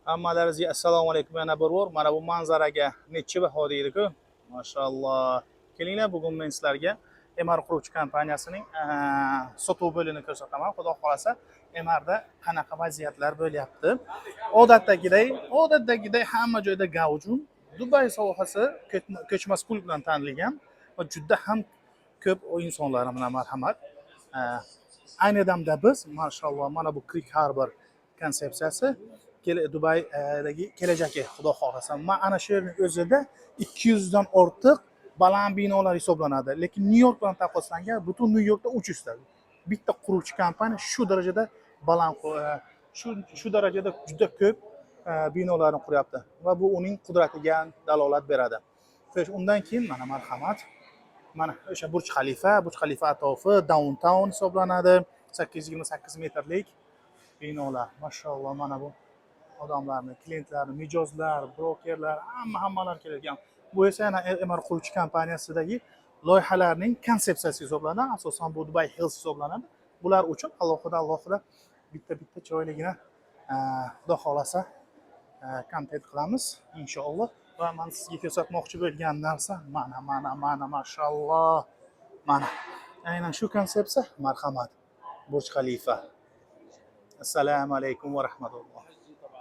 Hammalaringizga assalomu alaykum. Yana bir bor mana bu manzaraga necha baho deydi-ku. Mashalloh. Kelinglar, bugun men sizlarga Emar quruvchi kompaniyasining sotuv bo'lini ko'rsataman. Xudo xolasa, Emarda qanaqa vaziyatlar bo'lyapti. Odatdagiday hamma joyda gavjum. Dubay sohasi ko'chmas pul bilan tanilgan va juda ham ko'p insonlar bilan marhamat. Ayni damda biz mashalloh mana bu Creek Harbor konsepsiyasi Dubaydagi kelajagi, xudo xohlasa. Men ana shu yerning o'zida 200 dan ortiq baland binolar hisoblanadi. Lekin New York bilan taqqoslangan, butun New Yorkda 300 ta. Bitta quruvchi kompaniya shu darajada baland, shu darajada juda ko'p binolarni quryapti va bu uning qudratiga dalolat beradi. Undan keyin mana marhamat, mana o'sha Burj Khalifa atrofi downtown hisoblanadi. 828 metrlik binolar. Mashalloh, mana bu odamlarni, klientlarni, mijozlar, brokerlar, hammalar kelgan. Bu esa yana Emar quruvchi kompaniyasidagi loyihalarning konsepsiyasi hisoblanadi. Asosan bu Dubai Hills hisoblanadi. Bular uchun alohida bitta chiroyligina xudo xolasa kontent qilamiz inshaalloh. Va men sizga ko'rsatmoqchi bo'lgan narsa mana mashalloh. Mana aynan shu konsepsiya, marhamat. Burj Khalifa. Assalomu alaykum va rahmatulloh.